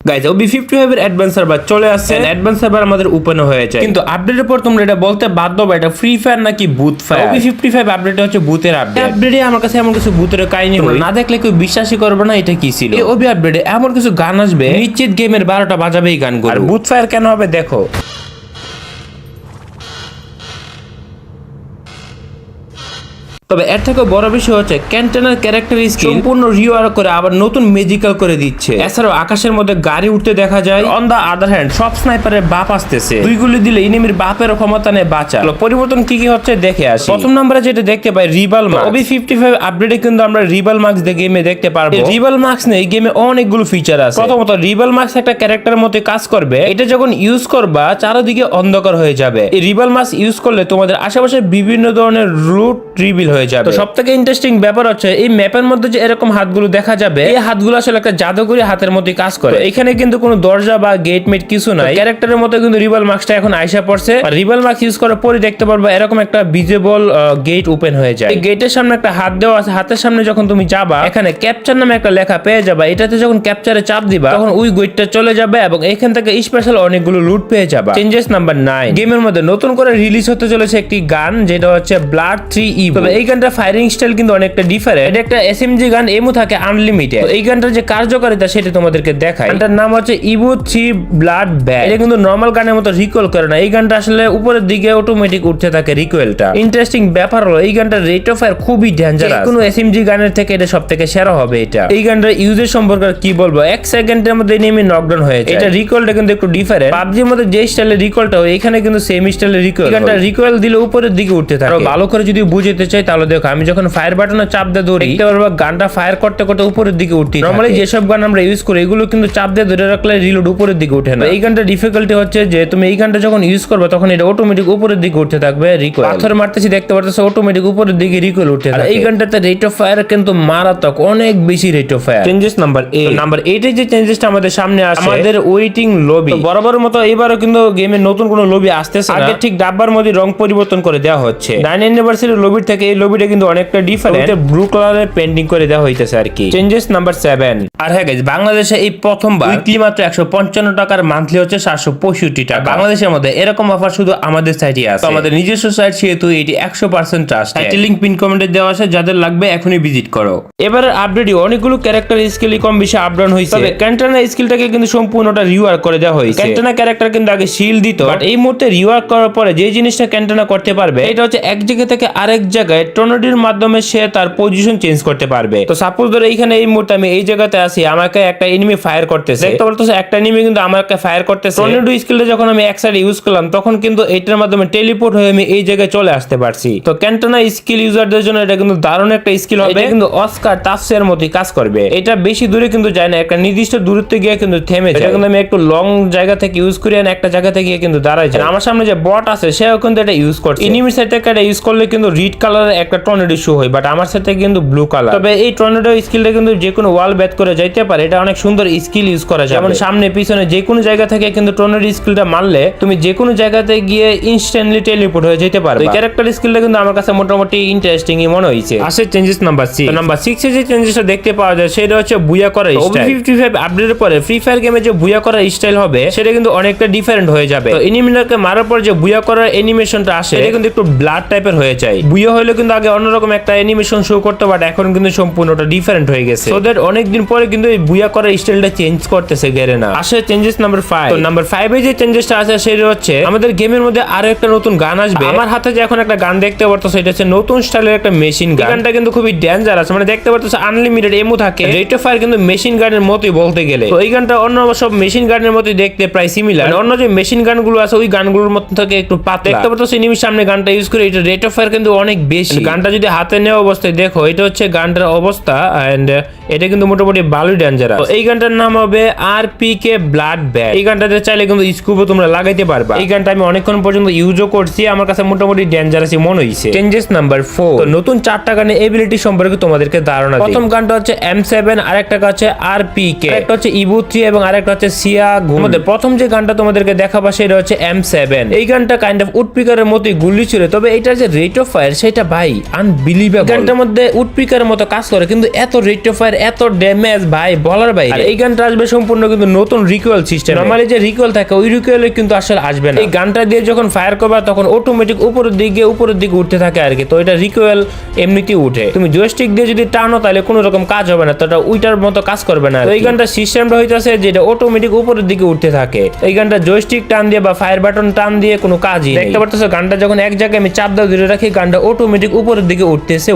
Guys OB55 এর advance server চলে আসছে। অ্যাডভান্স সার্ভার আমাদের ওপেন হয়ে যায়, কিন্তু আপডেটের পর তোমরা এটা বলতে বাধ্য হবে এটা ফ্রি ফায়ার নাকি বুথ ফায়ার। OB55 আপডেট হচ্ছে বুথের আপডেট। আপডেটে আমার কাছে এমন কিছু ভূতের কাহিনী না দেখলে কেউ বিশ্বাসই করবে না এটা কি ছিল। এই OB আপডেটে এমন কিছু গান আসবে নিশ্চিত গেমের 12টা বাজাবে এই গানগুলো। আর বুথ ফায়ার কেন হবে দেখো। তবে এর থেকে বড় বিষয় হচ্ছে ক্যান্টেনার ক্যারেক্টার স্কিন সম্পূর্ণ রিওয়ার্ক করে আবার নতুন ম্যাজিক্যাল করে দিচ্ছে। এছাড়াও আকাশের মধ্যে গাড়ি উঠতে দেখা যায়। অন দা আদার হ্যান্ড সব স্নাইপারের বাপ আসতেছে, দুই গুলি দিলে এনিমির বাপের ক্ষমতা নেই বাঁচা। পরিবর্তন কি কি হচ্ছে দেখে আসি। প্রথম নম্বরে যেটা দেখতে পাই রিভাল মার্কস। OB55 আপডেটে কিন্তু আমরা রিভাল মার্কস দিয়ে গেমে দেখতে পারবো। রিভাল মার্কস নেই গেমে অনেকগুলো ফিচার আছে। প্রথমত রিভাল মার্কস একটা ক্যারেক্টারের মতো কাজ করবে। এটা যখন ইউজ করবা চারিদিকে অন্ধকার হয়ে যাবে। এই রিভাল মার্কস ইউজ করলে তোমাদের আশেপাশে বিভিন্ন ধরনের রুট রিভিল হয়ে যাবে। তো সবথেকে ইন্টারেস্টিং ব্যাপার হচ্ছে এই ম্যাপের মধ্যে যে এরকম হাতগুলো দেখা যাবে, এই হাতগুলো আসলে একটা জাদুকরি হাতের মতোই কাজ করে। এখানে কিন্তু কোনো দরজা বা গেট মেট কিছু নাই। ক্যারেক্টারের মতো কিন্তু রিভাল মার্কসটা এখন আইসা পড়ছে। আর রিভাল মার্কস ইউজ করার পরে দেখতে পারবা এরকম একটা ভিজিবল গেট ওপেন হয়ে যায়। এই গেটের সামনে একটা হাত দেওয়া আছে। হাতের সামনে যখন তুমি যাবা এখানে ক্যাপচার নামে একটা লেখা পেয়ে যাবা। এটাতে যখন ক্যাপচারে চাপ দিবা তখন ওই গেটটা চলে যাবে এবং এখান থেকে স্পেশাল অনেকগুলো লুট পেয়ে যাবা। চেঞ্জেস নাম্বার 9, গেমের মধ্যে নতুন করে রিলিজ হতে চলেছে একটি গান যেটা হচ্ছে ব্লাড 3 ইভো। তবে এই গানটা ফায়ারিং স্টাইল কিন্তু অনেকটা ডিফারেন্ট। এটা একটা SMG গান, এমও থাকে আনলিমিটেড। এই গানটার যে কার্যকারিতা সেটা তোমাদেরকে দেখাই। গানটার নাম হচ্ছে ইভো 3 ব্লাড ব্যাগ। এটা কিন্তু নরমাল গানের মতো রিকয়েল করে না। এই গানটা আসলে উপরের দিকে অটোমেটিক উঠতে থাকে রিকয়েলটা। ইন্টারেস্টিং ব্যাপার হলো এই গানটার রেট অফ ফায়ার খুবই ডেঞ্জারাস। কোনো SMG গানের থেকে এটা সবথেকে সেরা হবে। এটা এই গানটার ইউজের সম্পর্কে কি বলবো, 1 সেকেন্ডের মধ্যে এনিমি নকডাউন হয়ে যায়। এটা রিকয়েলটা কিন্তু একটু ডিফারেন্ট। PUBG-র মধ্যে যে স্টাইলে রিকয়েলটা হয় এখানে কিন্তু সেম স্টাইলে রিকয়েল। এই গানটা রিকয়েল দিলে উপরের দিকে উঠতে থাকে। আরো ভালো করে যদি বুঝতে চাই তাহলে দেখো আমি যখন ফায়ার বাটনে চাপ দিয়ে ধরি দেখতে পারবা গানটা ফায়ার করতে করতে উপরের দিকে উঠতে থাকে। নরমালি যেসব গান আমরা ইউজ করি এগুলো কিন্তু চাপ দিয়ে ধরে রাখলে রিলোড উপরের দিকে ওঠে না। এই গানটা ডিফিকাল্টি হচ্ছে যে তুমি এই গানটা যখন ইউজ করবে তখন এটা অটোমেটিক উপরের দিকে উঠতে থাকবে রিকয়েল। পাথর মারতেছি দেখতে পারতেছো অটোমেটিক উপরের দিকে রিকয়েল উঠতে থাকে। এই গানটাতে রেট অফ ফায়ার কিন্তু মারাত্মক, অনেক বেশি rate of fire. Changes number 8, number 8 এর যে চেঞ্জেসটা আমাদের সামনে আসে আমাদের ওয়েটিং লবি। বরাবর মতো এবারও কিন্তু গেমের নতুন কোনো লবি আসতেছে না। আগে ঠিক ডাব্বার মধ্যে রং পরিবর্তন করে দেওয়া হচ্ছে। 9 অ্যানিভার্সারি লবির থেকে এই লবিটা কিন্তু অনেকটা ডিফারেন্ট। ব্লু কালারের পেন্টিং করে দেওয়া হইতেছে আর কি। চেঞ্জেস নাম্বার 7, আর হ্যাঁ গাইস বাংলাদেশে এই প্রথমবার উইকলি মাত্র 155 টাকার, মান্থলি হচ্ছে 765 টাকা। বাংলাদেশের মধ্যে এরকম অফার শুধু আমাদের সাইটে আছে। আমাদের নিজস্ব সাইট সেহেতু এটি 100% ট্রাস্ট। সাইটের লিংক পিন কমেন্টে দেওয়া আছে, যাদের লাগবে এখনই ভিজিট করো। এবারের আপডেটে অনেকগুলো ক্যারেক্টার স্কিলই কম বেশি আপডাউন হয়েছে। তবে ক্যান্টানা স্কিলটাকে কিন্তু সম্পূর্ণটা রিওয়ার্ক করে দেওয়া হয়েছে। ক্যান্টানা ক্যারেক্টার কিন্তু আগে শিল্ড দিত, বাট এই মুহূর্তে রিওয়ার্ক করার পরে যে জিনিসটা ক্যান্টানা করতে পারবে এটা হচ্ছে এক জায়গা থেকে আরেক জায়গায় টর্নেডোর মাধ্যমে সে তার পজিশন চেঞ্জ করতে পারবে। তো সাপোজ ধরো এইখানে এই মুহূর্তে আমি এই জায়গাতে আছি, আমাকে একটা এনিমি ফায়ার করতেছে, দেখতে পারতেছো একটা এনিমি কিন্তু আমাকে ফায়ার করতেছে। টর্নেডো স্কিলটা যখন আমি এক সাইডে ইউজ করলাম তখন কিন্তু এটার মাধ্যমে টেলিপোর্ট হয়ে আমি এই জায়গায় চলে আসতে পারছি। তো ক্যান্টানা স্কিল ইউজারদের জন্য এটা কিন্তু দারুণ একটা স্কিল হবে। এটা কিন্তু অস্কার টাফসের মতোই কাজ করবে। এটা বেশি দূরে কিন্তু যায় না, একটা নির্দিষ্ট দূরত্বে গিয়ে কিন্তু থেমে যায়। এটা কিন্তু আমি একটু লং জায়গা থেকে ইউজ করি আর একটা জায়গা থেকে কিন্তু দাঁড়ায় যায়। আমার সামনে যে বট আছে সেও কিন্তু এটা ইউজ করছে। এনিমি সাইড থেকে এটা ইউজ করলে কিন্তু রেড কালারের একটা টর্নেডো শো হয়, বাট আমার সাথে কিন্তু ব্লু কালার। তবে এই টর্নেডো স্কিলটা কিন্তু যে কোনো ওয়াল ব্যাট করে যাইতে পারে। এটা অনেক সুন্দর স্কিল ইউজ করা যায়। যেমন সামনে পিছনে যে কোনো জায়গা থেকে কিন্তু টর্নেডো স্কিলটা মারলে তুমি যে কোনো জায়গাতে গিয়ে ইনস্ট্যান্টলি টেলিপোর্ট হয়ে যেতে পারবে। এই ক্যারেক্টার স্কিলটা কিন্তু আমার কাছে মোটামুটি ইন্টারেস্টিংই মনে হয়েছে। আসে চেঞ্জেস নাম্বার 6, নাম্বার 6 এ যে চেঞ্জেসটা দেখতে পাওয়া যায় সেটা হচ্ছে বুয়া করার স্টাইল। OB55 আপডেটের পরে ফ্রি ফায়ার গেমে যে বুয়া করার স্টাইল হবে সেটা কিন্তু অনেকটা ডিফারেন্ট হয়ে যাবে। তো এনিমিটাকে মারার পর যে বুয়া করার অ্যানিমেশনটা আসে এটা কিন্তু একটু ব্লাড টাইপের হয়ে যায়। বুয়া হলে কিন্তু আগে অন্যরকম একটা অ্যানিমেশন শো করতে, বাট এখন কিন্তু সম্পূর্ণটা ডিফারেন্ট হয়ে গেছে। সো দ্যাট অনেকদিন পরে কিন্তু এই বুয়া করার স্টাইলটা চেঞ্জ করতেছে গেরেনা। আসে চেঞ্জেস নাম্বার 5, তো নাম্বার 5 এ যে চেঞ্জেসটা আছে সেটা হচ্ছে আমাদের গেমের মধ্যে আরো একটা নতুন গান আসবে। আমার হাতে যে এখন একটা গান দেখতে পারতেছো এটা হচ্ছে নতুন স্টাইলের একটা মেশিন গান। গানটা কিন্তু খুবই ডেঞ্জারাস, মানে দেখতে পারতেছো আনলিমিটেড এমও থাকে। রেট অফ ফায়ার কিন্তু মেশিন গানের মতোই বলতে গেলে। তো এই গানটা অন্য সব মেশিন গানের মতোই দেখতে প্রায় সিমিলার। অন্য যে মেশিন গানগুলো আছে ওই গানগুলোর মতো থেকে একটু পাতলা। দেখতে পারতেছো এনিমির সামনে গানটা ইউজ করে এটা রেট অফ ফায়ার কিন্তু অনেক বেশি। গানটা যদি হাতে নেওয়া অবস্থায় দেখো এটা হচ্ছে গানটার অবস্থা, এন্ড এটা কিন্তু মোটামুটি ভালোই ডেঞ্জারাস। তো এই গানটার নাম হবে RPK ব্লাড ব্যাগ। এই গানটাতে চাইলে কিন্তু স্কুপও তোমরা লাগাইতে পারবা। এই গানটা আমি অনেকক্ষণ পর্যন্ত ইউজও করছি, আমার কাছে মোটামুটি ডেঞ্জারাসই মনে হইছে। চেঞ্জেস নাম্বার 4, তো নতুন 4টা গানের এবিলিটি সম্পর্কে তোমাদেরকে ধারণা দিই। প্রথম গানটা হচ্ছে M7, আরেকটা হচ্ছে RPK, আরেকটা হচ্ছে ইভো 3 এবং আরেকটা হচ্ছে সিয়া গুম। আমাদের প্রথম যে গানটা তোমাদেরকে দেখাবো সেটা হচ্ছে M7। এই গানটা কাইন্ড অফ উডপিকারের মতোই গুলি ছিল, তবে এটা যে রেট অফ ফায়ার সেটা ভাই ভাই আনবিলিভেবল। গানটার মধ্যে উডপিকার মতো কাজ করে, কিন্তু এত রেট অফ ফায়ার, এত ড্যামেজ ভাই বলার বাইরে। এই গানটা আসবে সম্পূর্ণ কিন্তু নতুন রিকয়েল সিস্টেম। নরমালি যে রিকয়েল থাকে ওই রিকয়েলে কিন্তু আসলে আসবে না। এই গানটা দিয়ে যখন ফায়ার করবা তখন অটোমেটিক উপরের দিকে উঠতে থাকে আর কি। তো এটা রিকয়েল এমনিতেই উঠে। তুমি জয়স্টিক দিয়ে যদি টানো তাহলে কোনো রকম কাজ হবে না, তো এটা উইটার মতো কাজ করবে না। এই গানটা সিস্টেমটা হইতাছে যে এটা অটোমেটিক উপরের দিকে উঠতে থাকে। এই গানটা জয়স্টিক টান দিয়ে বা ফায়ার বাটন টান দিয়ে কোনো কাজই দেখতে পারতেছো। গানটা যখন এক জায়গায় আমি চাপ দাও ধরে রাখি, গানটা অটোমেটিক উপরের দিকে উঠতেছে।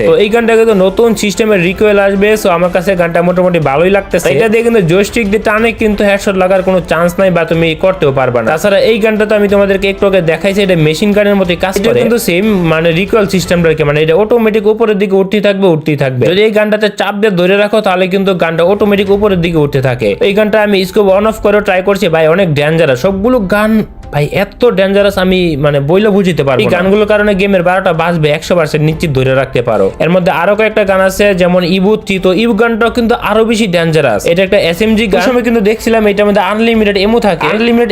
তো এই গানটা কিন্তু নতুন সিস্টেমের রিকয়েল আসবে। সো আমার কাছে গানটা মোটামুটি ভালোই লাগতেছে। এটা দিয়ে কিন্তু জয়স্টিক দিয়ে টানে কিন্তু হেডশট লাগার কোনো চান্স নাই বা তুমি করতেও পারবা না। তাছাড়া এই গানটা তো আমি তোমাদেরকে একটু আগে দেখাইছি, এটা মেশিন গানের মতোই কাজ করে, কিন্তু সেম মানে রিকয়েল সিস্টেমটা কি, মানে এটা অটোমেটিক উপরের দিকে উঠতেই থাকবে। যদি এই গানটাতে চাপ দিয়ে ধরে রাখো তাহলে কিন্তু গানটা অটোমেটিক উপরের দিকে উঠতে থাকে। এই গানটা আমি স্কোপ অন অফ করে ট্রাই করছি ভাই, অনেক ডেঞ্জারাস সবগুলো গান ভাই, এত ডেঞ্জারাস আমি মানে বইলে বুঝতে পারবো। এই গানগুলোর কারণে গেমের 12টা বাজবে 100% নিশ্চিত ধরে রাখতে পারো। এর মধ্যে আরো কয়েকটা গান আছে যেমন ইবু 3, তো ইবু গানটাও কিন্তু আরো বেশি ডেঞ্জারাস। এটা একটা এসএমজি গান। আমি কিন্তু দেখছিলাম এটার মধ্যে আনলিমিটেড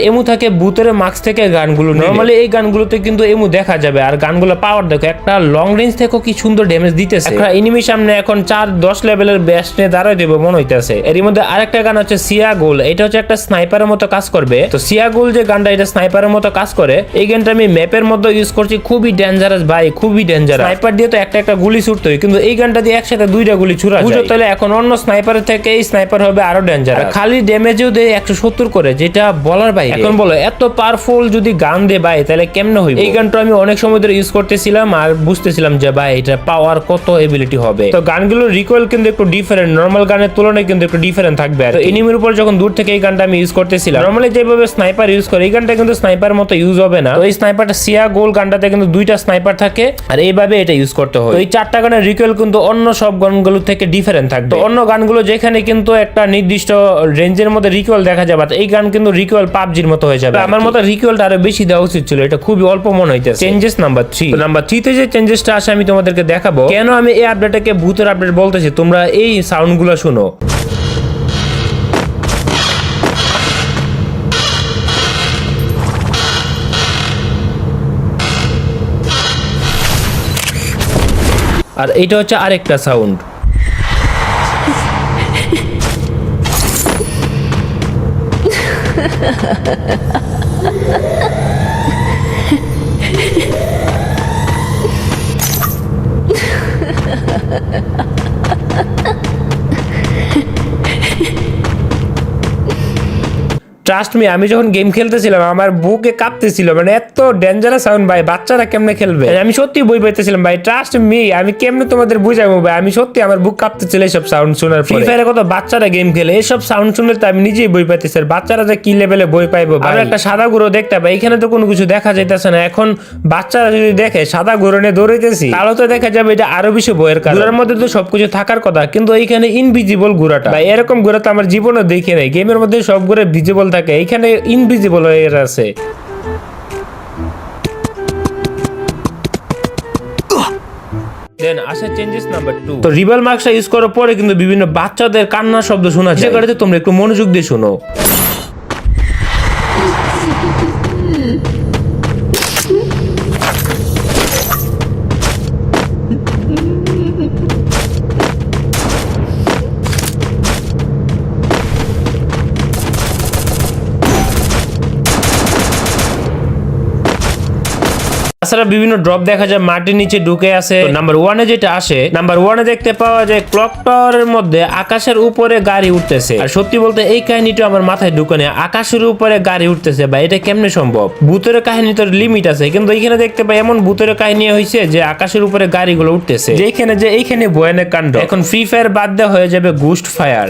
এমো থাকে ভূতের মাস্ক থেকে গানগুলো। নরমালি এই গানগুলোতে কিন্তু এমো দেখা যাবে। আর গানগুলো পাওয়ার দেখো, একটা লং রেঞ্জ থেকে কি সুন্দর ড্যামেজ দিতেছে। একটা এনিমি সামনে এখন 4-10 লেভেলের বেস্ট নিয়ে দাঁড়ায় দেবো মনে হইতেছে। এর মধ্যে আরেকটা গান হচ্ছে সিয়া গোল। এটা হচ্ছে একটা স্নাইপারের মতো কাজ করবে। তো সিয়া গোল যে গানটা, এটা স্নাইপারের মতো কাজ করে। এই গানটা আমি ম্যাপের মধ্যে ইউজ করছি, খুবই ডেঞ্জারাস ভাই, খুবই ডেঞ্জারাস। স্নাইপার দিয়ে তো একটা গুলি ছুটতে হয়, কিন্তু এই গানটা দিয়ে একসাথে 2টা গুলি ছুড়া যায়। বুঝো তাহলে এখন অন্য স্নাইপারের থেকে এই স্নাইপার হবে আরো ডেঞ্জারাস। খালি ড্যামেজও দেয় 170 করে, যেটা বলার বাইরে। এখন বলো এত পাওয়ারফুল যদি গান দে ভাই তাহলে কেমনে হইব? এই গানটা আমি অনেক সময় ধরে ইউজ করতেছিলাম আর বুঝতেছিলাম যে ভাই এটা পাওয়ার কত এবিলিটি হবে। তো গানগুলোর রিকয়েল কিন্তু একটু ডিফারেন্ট, নরমাল গানের তুলনায় কিন্তু একটু ডিফারেন্ট থাকবে। আর এনিমির উপর যখন দূর থেকে এই গানটা আমি ইউজ করতেছিলাম, নরমালি যেভাবে স্নাইপার ইউজ করে এই গানটা কিন্তু স্নাইপার মতো ইউজ হবে না। তো এই স্নাইপারটা সিয়া গোল গানটাতে কিন্তু 2টা স্নাইপার থাকে আর এইভাবে এটা ইউজ করতে হয়। তো এই 4টা গানের রিকয়েল কিন্তু অন্য সব গানগুলো থেকে ডিফারেন্ট থাকবে। তো অন্য গানগুলো যেখানে কিন্তু একটা নির্দিষ্ট রেঞ্জের মধ্যে রিকয়েল দেখা যাবে, এই গান কিন্তু রিকয়েল পাবজির মতো হয়ে যাবে। আমার মতো রিকয়েলটা আরো বেশি দেওয়া উচিত ছিল, এটা খুবই অল্প মনে হইতেছে। চেঞ্জেস নাম্বার 3 তে যে চেঞ্জেসটা আসে আমি তোমাদেরকে দেখাবো। কেন আমি এই আপডেটটাকে ভূতের আপডেট বলতেছি, তোমরা এই সাউন্ডগুলো শুনো। আর এইটা হচ্ছে আরেকটা সাউন্ড। ট্রাস্ট মি, আমি যখন গেম খেলতেছিলাম আমার বুকে কাঁপতেছিল, মানে এত ডেঞ্জারাস সাউন্ড ভাই, বাচ্চারা কেমনে খেলবে? আমি সত্যি বই পাইতেছিলাম ভাই, ট্রাস্ট মি। আমি কেমনে তোমাদের বুঝাবো ভাই, আমি সত্যি আমার বুক কাঁপতেছিল এইসব সাউন্ড শোনার পরে। ফ্রি ফায়ারে কত বাচ্চারা গেম খেলে, এইসব সাউন্ড শুনলে তো আমি নিজেই বই পাইতেছি। বাচ্চারা যে কি লেভেলে বই পাইবো। আর একটা সাদা গুঁড়ো দেখতে পাই, এখানে তো কোনো কিছু দেখা যাইতেছে না। এখন বাচ্চারা যদি দেখে সাদা গুঁড়ো নিয়ে দৌড়াইতেছি তাহলে তো দেখা যাবে এটা আরো বেশি বইয়ের কারণ। গুঁড়ার মধ্যে তো সবকিছু থাকার কথা, কিন্তু এইখানে ইনভিজিবল গুঁড়াটা ভাই, এরকম গুঁড়া তো আমার জীবনে দেখে নাই। গেমের মধ্যে সব গুঁড়া ভিজিবল থাকে, এইখানে ইনভিজিবল হয়ে আছে। দেন আসে চেঞ্জেস নাম্বার 2। তো রিবেল মার্কসটা ইউজ করার পরে কিন্তু বিভিন্ন বাচ্চাদের কান্নার শব্দ শোনা যায়। সেটাতে তোমরা একটু মনোযোগ দিয়ে শোনো। তাছাড়া বিভিন্ন ড্রপ দেখা যায় মাটির নিচে ঢুকে আছে। নাম্বার 1-এ যেটা আসে, নাম্বার 1-এ দেখতে পাওয়া যায় ক্লক টাওয়ারের মধ্যে আকাশের উপরে গাড়ি উঠতেছে। আর সত্যি বলতে এই কাহিনীটা আমার মাথায় ঢুকে নেই, আকাশের উপরে গাড়ি উঠতেছে বা এটা কেমনে সম্ভব? ভূতের কাহিনী তো লিমিট আছে, কিন্তু এইখানে দেখতে পাই এমন ভূতের কাহিনী হয়েছে যে আকাশের উপরে গাড়িগুলো উঠতেছে, যেখানে যে এইখানে ভয়ানক কাণ্ড। এখন ফ্রি ফায়ার বাদ দেওয়া হয়ে যাবে গোস্ট ফায়ার।